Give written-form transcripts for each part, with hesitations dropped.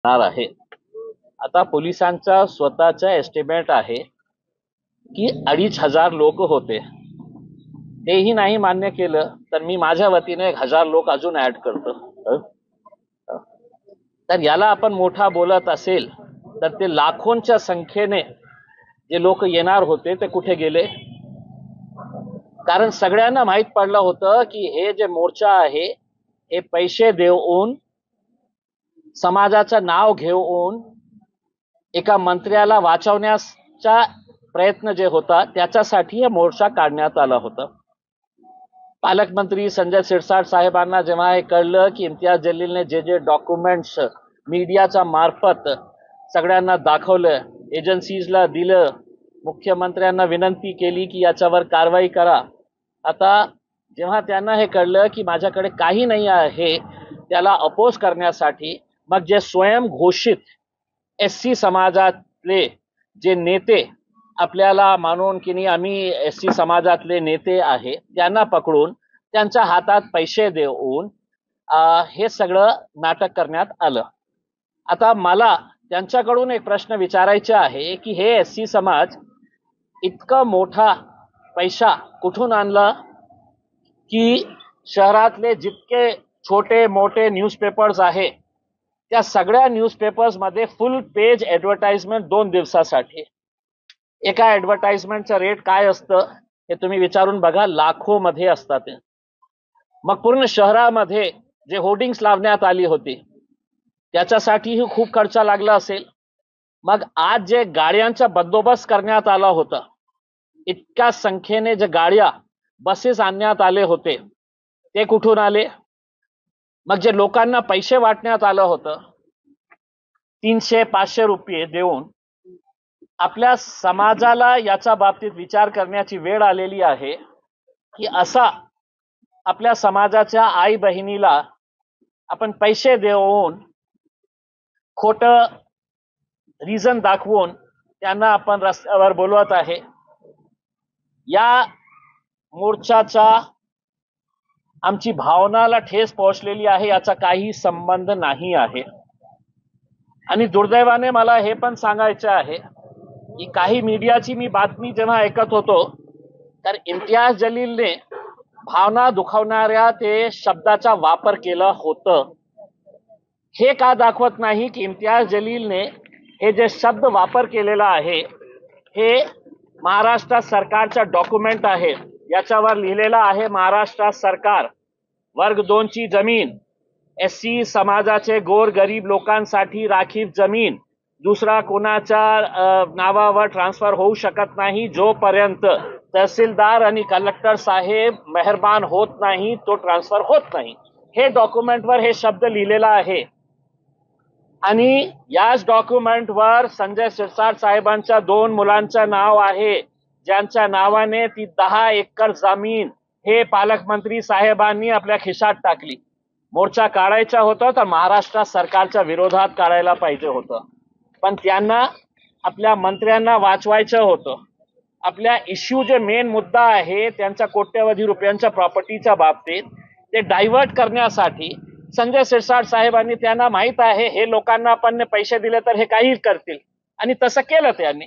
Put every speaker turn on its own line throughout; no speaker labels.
होणार आहे. आता पोलिसांचा स्वतःचा एस्टिमेट आहे की 2,500 लोक होते. तेही नाही मान्य केलं तर मी माझ्या वतीने 1,000 लोक अजून ऍड करतो. तर याला आपण मोठा बोलत असेल तर ते लाखोंच्या संख्येने जे लोक येणार होते ते कुठे गेले? कारण सगळ्यांना माहित पडलं होतं की हे जे मोर्चा आहे हे पैसे देऊन, समाजाचं नाव घेऊन एका मंत्र्याला वाचवण्याचा प्रयत्न जे होता त्याच्यासाठी हे मोर्चा काढण्यात आला होता. पालकमंत्री संजय शिरसाट साहेबांना जेव्हा हे कळलं की इम्तियाज जलीलने जे डॉक्युमेंट्स मीडियाच्या मार्फत सगळ्यांना दाखवलं, एजन्सीजला दिलं, मुख्यमंत्र्यांना विनंती केली की याच्यावर कारवाई करा. आता जेव्हा त्यांना हे कळलं की माझ्याकडे काही नाही आहे त्याला अपोज करण्यासाठी, मग जे स्वयंघोषित एससी समाजातले जे नेते आपल्याला मानून की नाही आम्ही एससी समाजातले नेते आहे त्यांना पकडून त्यांच्या हातात पैसे देऊन हे सगळं नाटक करण्यात आलं. आता मला त्यांच्याकडून एक प्रश्न विचारायचा आहे की हे एससी समाज इतका मोठा पैसा कुठून आणला की शहरातले जितके छोटे मोठे न्यूजपेपर्स आहे त्या सगळ्या न्यूजपेपर्स मध्ये फुल पेज ऍडव्हर्टाइजमेंट 2 दिवसासाठी. एका ऍडव्हर्टाइजमेंटचं रेट काय असतं हे तुम्ही विचारून बघा, लाखो मध्ये असतात. मग पूर्ण शहरामध्ये जे होर्डिंग्स लावण्यात आली होती त्याच्यासाठीही खूप खर्च लागला असेल. मग आज जे गाड्यांचा बंदोबस्त करण्यात आला होता, इतक्या संख्येने जे गाड्या बसेस आणण्यात आले होते ते कुठून आले? मग जे लोकांना पैसे वाटण्यात आलं होतं 300-500 रुपये देऊन, आपल्या समाजाला याच्या बाबतीत विचार करण्याची वेळ आलेली आहे की असा आपल्या समाजाच्या आई बहिणीला आपण पैसे देऊन खोटं रिझन दाखवून त्यांना आपण रस्त्यावर बोलवत आहे. या मोर्चाचा आमची भावनाला ठेस पोहोचलेली आहे याचा काही संबंध नाही आहे. आणि दुर्दैवाने मला हे पण सांगायचं आहे की काही मीडियाची मी बातमी जेव्हा ऐकत होतो तर इम्तियाज जलीलने भावना दुखावणाऱ्या ते शब्दाचा वापर केला होतं. हे का दाखवत नाही की इम्तियाज जलीलने हे जे शब्द वापर केलेला आहे हे महाराष्ट्र सरकारचा डॉक्युमेंट आहे. याच्यावर लिहिलेलं आहे महाराष्ट्र सरकार वर्ग 2 ची जमीन, एससी समाजाचे गोर गरीब लोकांसाठी राखीव जमीन दुसरा कोणाच्या नावावर ट्रान्सफर होऊ शकत नाही जोपर्यंत तहसीलदार आणि कलेक्टर साहेब मेहरबान होत नाही तो ट्रान्सफर होत नाही. हे डॉक्युमेंटवर हे शब्द लिहिलेला आहे. आणि याच डॉक्युमेंटवर संजय शिरसाट साहेबांच्या 2 मुलांचं नाव आहे ज्यांच्या नावाने ती 10 एकर जमीन हे पालकमंत्री साहेबांनी आपल्या खिशात टाकली. मोर्चा काढायचा होता तर महाराष्ट्र सरकारच्या विरोधात काढायला पाहिजे होतं, पण त्यांना आपल्या मंत्र्यांना वाचवायचं होतं. आपल्या इश्यू जे मेन मुद्दा आहे त्यांच्या कोट्यवधी रुपयांच्या प्रॉपर्टीच्या बाबतीत ते डायव्हर्ट करण्यासाठी संजय शिरसाट साहेबांनी, त्यांना माहित आहे हे लोकांना आपण पैसे दिले तर हे काही करतील आणि तसं केलं. त्यांनी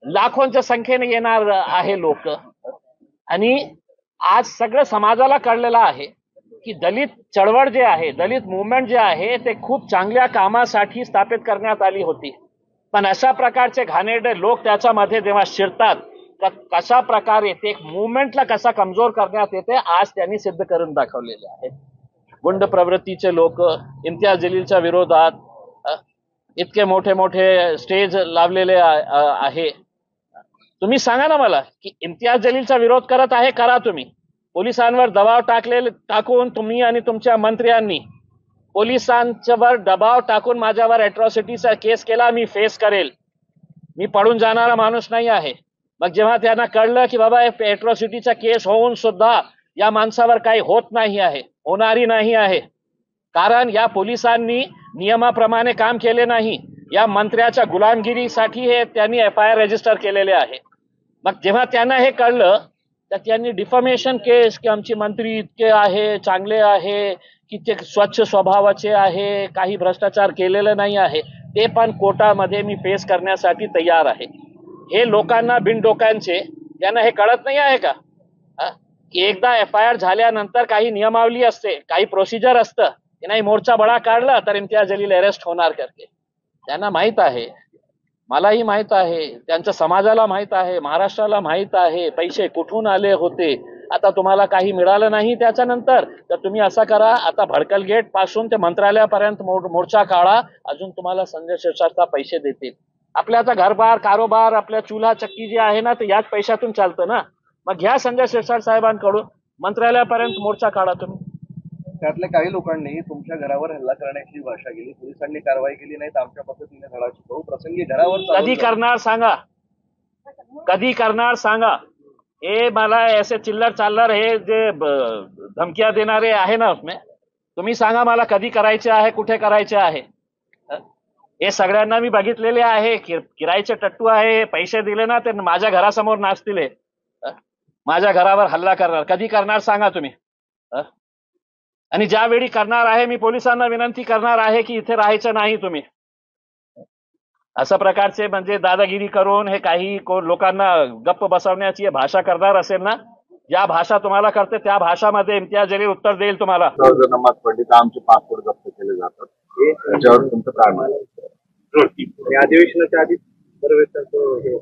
लाखोंच्या संख्येने येणार आहे लोक. आणि आज सगळं समाजाला कळलेलं आहे की दलित चळवळ जे आहे, दलित मुवमेंट जे आहे ते खूप चांगल्या कामासाठी स्थापित करण्यात आली होती, पण अशा प्रकारचे घाणेरडे लोक त्याच्यामध्ये जेव्हा शिरतात कशा प्रकारे ते मुवमेंटला कसा कमजोर करण्यात येते आज त्यांनी सिद्ध करून दाखवलेले आहे. गुंड प्रवृत्तीचे लोक इम्तियाज जलीलच्या विरोधात इतके मोठे मोठे स्टेज लावलेले आहे. तुम्ही सांगा ना मला की इम्तियाज जलीलचा विरोध करत आहे, करा तुम्ही. पोलिसांवर दबाव टाकून तुम्ही आणि तुमच्या मंत्र्यांनी पोलिसांच्यावर दबाव टाकून माझ्यावर अॅट्रॉसिटीचा केस केला, मी फेस करेल, मी पडून जाणारा माणूस नाही आहे. मग जेव्हा त्यांना कळलं की बाबा अॅट्रॉसिटीचा केस होऊन सुद्धा या माणसावर काही होत नाही आहे, होणारी नाही आहे, कारण या पोलिसांनी नियमाप्रमाणे काम केले नाही, या मंत्र्याच्या गुलामगिरीसाठी हे त्यांनी FIR रजिस्टर केलेले आहे. मग जेव्हा त्यांना हे कळलं तर त्यांनी डिफॉर्मेशन केस की आमचे मंत्री इतके आहे चांगले आहे की ते स्वच्छ स्वभावाचे आहे, काही भ्रष्टाचार केलेलं नाही आहे, ते पण कोर्टामध्ये मी फेस करण्यासाठी तयार आहे. हे लोकांना बिनडोक्यांचे त्यांना हे कळत नाही आहे का? की एकदा FIR झाल्यानंतर काही नियमावली असते, काही प्रोसिजर असतं की नाही, मोर्चा बळा काढला तर इम्तियाज जलील अरेस्ट होणार करके. त्यांना माहित आहे, मलाही माहित आहे, त्यांच्या समाजाला माहित आहे, महाराष्ट्राला माहित आहे पैसे कुठून आले होते. आता तुम्हाला काही मिळालं नाही त्याच्यानंतर तर तुम्ही असं करा, आता भडकल गेट पासून ते मंत्रालयापर्यंत मोर्चा काढा, अजून तुम्हाला संजय शिरसाट पैसे देतील. आपल्या आता घरबार कारोबार आपल्या चुल्हा चक्की जी आहे ना, ते याच पैशातून चालतं ना. मग घ्या संजय शिरसाट साहेबांकडून मंत्रालयापर्यंत मोर्चा काढा तुम्ही.
त्यातल्या काही लोकांनी तुमच्या घरावर हल्ला करण्याची भाषा केली, पोलिसांनी कारवाई केली नाही तर आमच्या पद्धतीने धडा शिकवू, प्रसंगी घरावर
कधी करणार सांगा, कधी करणार सांगा. हे मला ऐसे चिल्लर चाललर हे जे धमक्या देणारे आहे ना, उसमें तुम्ही सांगा मला कधी करायचे आहे, कुठे करायचे आहे. हे सगळ्यांना मी बघितलेले आहे. किरायचे टट्टू आहे, पैसे दिले ना ते माझ्या घरासमोर नाचतील, माझ्या घरावर हल्ला करणार. कधी करणार सांगा तुम्ही. आणि ज्यावेळी करणार आहे मी पोलिसांना विनंती करणार आहे की इथे राहायचं नाही तुम्ही. अशा प्रकारचे म्हणजे दादागिरी करून हे काही लोकांना गप्प बसवण्याची भाषा करणार असेल ना, ज्या भाषा तुम्हाला करते त्या भाषामध्ये इम्तियाज जलील उत्तर देईल तुम्हाला.
नमाज पडली तर आमचे पासपोर्ट जप्त केले जातात, त्याच्यावर तुमचं काय म्हणणं? अधिवेशनाच्या आधी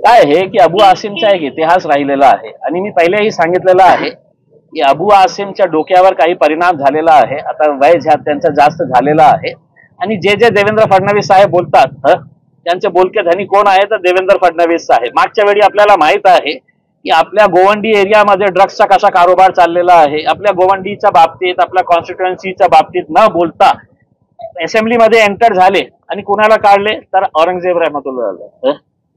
काय हे की अबू आसिमचा एक इतिहास राहिलेला आहे आणि मी पहिलेही सांगितलेलं आहे की अबू आसिमच्या डोक्यावर काही परिणाम झालेला आहे. आता वय त्यांचा जास्त झालेला आहे आणि जे जे देवेंद्र फडणवीस साहेब बोलतात त्यांचे बोलके धनी कोण आहे तर देवेंद्र फडणवीस साहेब. मागच्या वेळी आपल्याला माहित आहे की आपल्या गोवंडी एरियामध्ये ड्रग्सचा कसा कारोबार चाललेला आहे. आपल्या गोवंडीच्या बाबतीत, आपल्या कॉन्स्टिट्युएन्सीच्या बाबतीत न बोलता असेंब्लीमध्ये एंटर झाले आणि कुणाला काढले तर औरंगजेब रहमतुल्लाह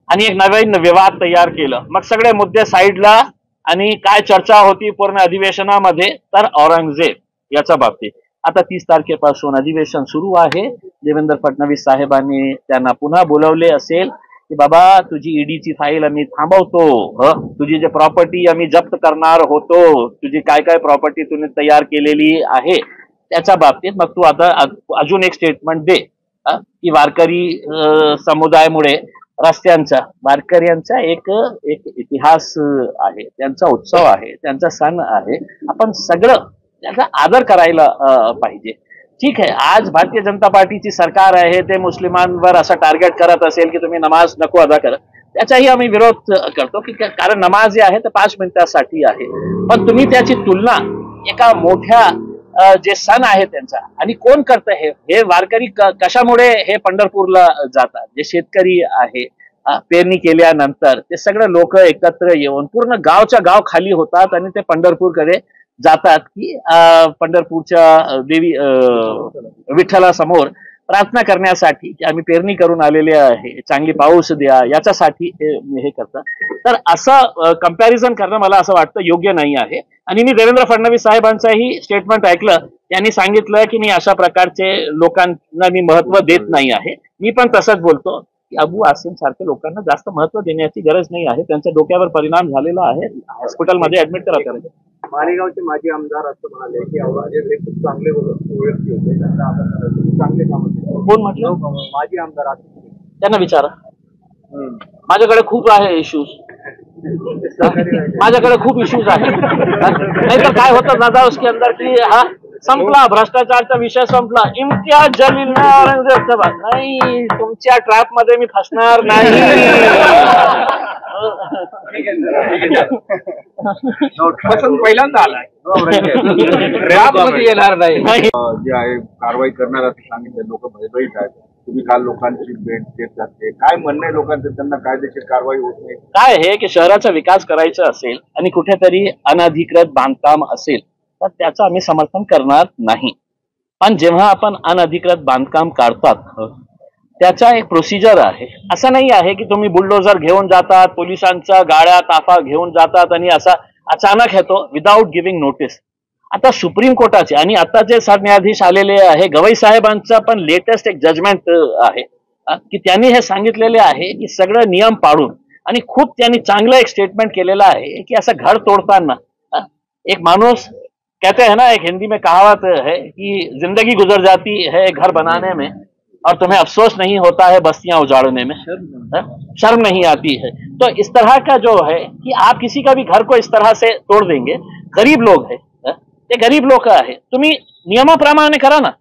आणि एक नवीन विवाद तयार केलं. मग सगळे मुद्दे साईडला आणि काय चर्चा होती पूर्ण अधिवेशनामध्ये तर औरंगजेब याच्या बाबतीत. आता 30 तारखेपासून अधिवेशन सुरू आहे. देवेंद्र फडणवीस साहेबांनी त्यांना पुन्हा बोलवले असेल की बाबा तुझी ईडीची फाईल आम्ही थांबवतो, तुझी जे प्रॉपर्टी आम्ही जप्त करणार होतो, तुझी काय काय प्रॉपर्टी तुम्ही तयार केलेली आहे त्याच्या बाबतीत मग तू आता अजून एक स्टेटमेंट दे की वारकरी समुदायामुळे रस्त्यांचा, वारकऱ्यांचा एक इतिहास आहे, त्यांचा उत्सव आहे, त्यांचा सण आहे. आपण सगळं त्याचा आदर करायला पाहिजे. ठीक आहे, आज भारतीय जनता पार्टीची सरकार आहे, ते मुस्लिमांवर असं टार्गेट करत असेल की तुम्ही नमाज नको अदा करा, त्याचाही आम्ही विरोध करतो की कारण नमाज जी आहे तर 5 मिनिटासाठी आहे. पण तुम्ही त्याची तुलना एका मोठ्या जे सण आहे त्यांचा आणि कोण करतं हे वारकरी कशामुळे हे पंढरपूरला जातात, जे शेतकरी आहे पेरणी केल्यानंतर ते सगळे लोक एकत्र येऊन पूर्ण गावच्या गाव खाली होतात आणि ते पंढरपूरकडे जातात की पंढरपूरच्या देवी विठ्ठलासमोर प्रार्थना करण्यासाठी की आम्ही पेरणी करून आलेले आहे, चांगली पाऊस द्या, याच्यासाठी हे करतात. तर असं कंपॅरिझन करणं मला असं वाटतं योग्य नाही आहे. आणि मी देवेंद्र फडणवीस साहेबांचाही स्टेटमेंट ऐकलं, त्यांनी सांगितलं की मी अशा प्रकारचे लोकांना मी महत्व देत नाही आहे. मी पण तसंच बोलतो की अबू आसिम सारख्या लोकांना जास्त महत्व देण्याची गरज नाही आहे. त्यांच्या डोक्यावर परिणाम झालेला आहे, हॉस्पिटलमध्ये ऍडमिट करा.
मालेगावचे माजी आमदार असं म्हणाले की औरंगजेब हे खूप चांगले व्यक्ती होते, त्यांना आपण चांगले काम केले.
कोण म्हटलं?
माजी आमदार.
त्यांना विचारा. माझ्याकडे खूप आहे इश्यूज, माझ्याकडे खूप इश्यूज आहे. नाहीतर काय होतं दादा उसके अंदर की हा संपला, भ्रष्टाचारचा विषय संपला, इम्तियाज जलील औरंगजेबचा भाग नाही, तुमच्या ट्रॅप मध्ये मी फसणार नाही.
पहिल्यांदा आलाय येणार नाही जे आहे कारवाई करणार असं सांगितलं. लोक भयभीत आहेत. तुम्ही काल लोकांची भेट देत जाते, काय म्हणणं आहे लोकांचं, त्यांना कायदेशीर कारवाई होत नाही?
काय आहे की शहराचा विकास करायचा असेल आणि कुठेतरी अनधिकृत बांधकाम असेल तर त्याचं आम्ही समर्थन करणार नाही. पण जेव्हा आपण अनधिकृत बांधकाम काढतात त्याचा एक प्रोसिजर आहे. असं नाही आहे की तुम्ही बुलडोजर घेऊन जातात, पोलिसांच्या गाड्या ताफा घेऊन जातात आणि असा अचानक येतो विदाऊट गिव्हिंग नोटीस. आता सुप्रीम कोर्टाचे आणि आता जे सरन्यायाधीश आलेले आहे गवई साहेबांचा पण लेटेस्ट एक जजमेंट आहे की त्यांनी हे सांगितलेले आहे की सगळं नियम पाळून, आणि खूप त्यांनी चांगलं एक स्टेटमेंट केलेलं आहे की असं घर तोडताना एक माणूस कहते हैं ना, एक हिंदी में कहावत है कि जिंदगी गुजर जाती है घर बनाने में और तुम्हें अफसोस नहीं होता है बस्तियां उजाड़ने में, शर्म नहीं आती है। तो इस तरह का जो है कि आप किसी का भी घर को इस तरह से तोड देंगे, गरीब लोग है, ते गरीब लोक आहे, तुम्ही नियमाप्रमाणे करा ना।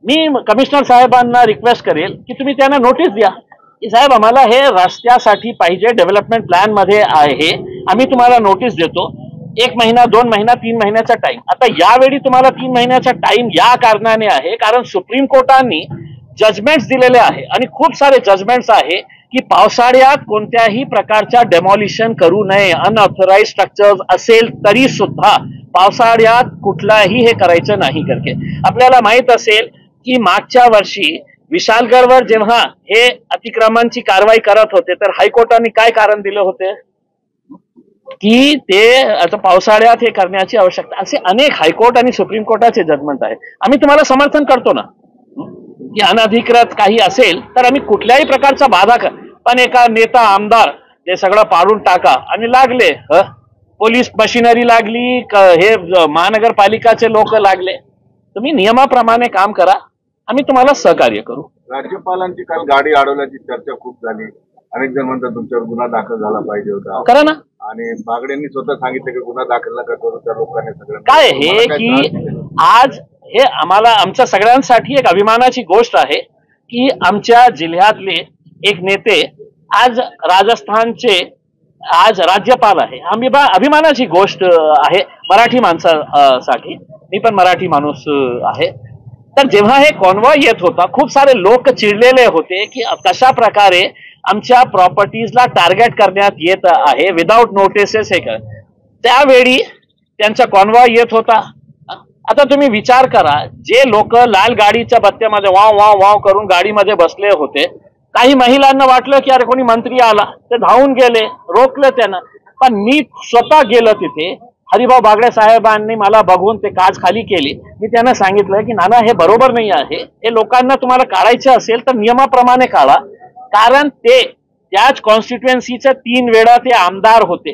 मी कमिशनर साहेबांना रिक्वेस्ट करेल की तुम्ही त्यांना नोटीस द्या की साहेब आम्हाला हे रस्त्यासाठी पाहिजे, डेव्हलपमेंट प्लॅन मध्ये आहे, आम्ही तुम्हाला नोटीस देतो, 1 महिना 2 महिना 3 महिन्याचा टाइम। आता यावेळी तुम्हाला 3 महिन्याचा टाइम या कारणाने आहे कारण सुप्रीम कोर्टाने जजमेंट्स दिलेले आहे आणि खूप सारे जजमेंट्स आहे की पावसाळ्यात कोणत्याही प्रकारच्या डेमॉलिशन करू नये, अनऑथराइज स्ट्रक्चर्स असेल तरी सुद्धा पावसाळ्यात कुठलाही हे करायचं नाही करके। आपल्याला माहित असेल की मागच्या वर्षी विशालगडवर जेव्हा हे अतिक्रमणची कारवाई करत होते तर हायकोर्टाने काय कारण दिले होते की ते आता पावसाळ्यात हे करण्याची आवश्यकता, असे अनेक हायकोर्ट आणि सुप्रीम कोर्टाचे जजमेंट आहे। आम्ही तुम्हाला समर्थन करतो ना की अनधिकृत काही असेल तर आम्ही कुठल्याही प्रकारचा बाधा कर, पण एका नेता आमदार ते सगळं पाडून टाका आणि लागले, पोलीस मशिनरी लागली, हे महानगरपालिकाचे लोक लागले। तुम्ही नियमाप्रमाणे काम करा, आम्ही तुम्हाला सहकार्य करू।
राज्यपालांची काल गाडी अडवल्याची चर्चा खूप झाली, अनेक जण म्हणतात तुमच्यावर गुन्हा दाखल झाला पाहिजे होता,
करा ना।
आणि बागडेंनी स्वतः सांगितलं की गुन्हा दाखल नका करू, त्या लोकांनी सगळं
काय हे की आज हे आम्हाला आमच्या सगळ्यांसाठी एक अभिमानाची गोष्ट आहे की आमच्या जिल्ह्यातले एक नेते आज राजस्थानचे आज राज्यपाल आहे। आम्ही अभिमानाची गोष्ट आहे मराठी माणसासाठी, मी पण मराठी माणूस आहे। तर जेव्हा हे कॉन्वॉय येत होता खूप सारे लोक चिडलेले होते की कशा प्रकारे आमच्या प्रॉपर्टीजला टार्गेट करण्यात येत आहे विदाउट नोटिसेस हे कर। त्यावेळी त्यांचा कॉन्वॉय येत होता। आता तुम्ही विचार करा, जे लोक लाल गाडीच्या बत्त्यामध्ये वाव वाव वाव करून गाडीमध्ये बसले होते, काही महिलांना वाटलं की अरे कोणी मंत्री आला, ते धावून गेले, रोखलं त्यांना, पण मी स्वतः गेलो तिथे। हरिभाऊ बागडे साहेबांनी मला बघून ते काच खाली केली। मी त्यांना सांगितलं की नाना हे बरोबर नाही आहे, हे लोकांना तुम्हाला काढायचे असेल तर नियमाप्रमाणे काढा, कारण ते त्याच कॉन्स्टिट्युएन्सीचे 3 वेळा ते आमदार होते।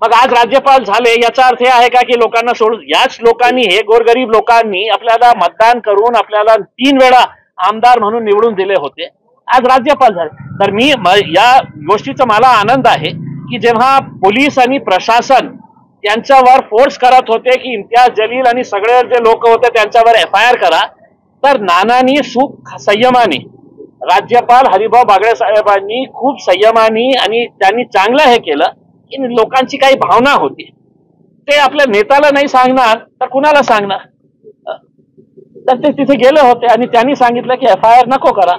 मग आज राज्यपाल झाले याचा अर्थ हे आहे का की लोकांना सोडून, याच लोकांनी, हे गोरगरीब लोकांनी आपल्याला मतदान करून आपल्याला 3 वेळा आमदार म्हणून निवडून दिले होते, आज राज्यपाल झाले। तर मी या गोष्टीचा मला आनंद आहे की जेव्हा पोलीस आणि प्रशासन त्यांच्यावर फोर्स करत होते की इम्तियाज जलील आणि सगळे जे लोक होते त्यांच्यावर FIR करा, तर नानांनी सुख संयमाने, राज्यपाल हरिभाऊ बागडे साहेबांनी खूप संयमाने आणि त्यांनी चांगलं हे केलं की लोकांची काही भावना होती, ते आपल्या नेत्याला नाही सांगणार तर कुणाला सांगणार। तर ते तिथे गेले होते आणि त्यांनी सांगितलं की FIR नको करा।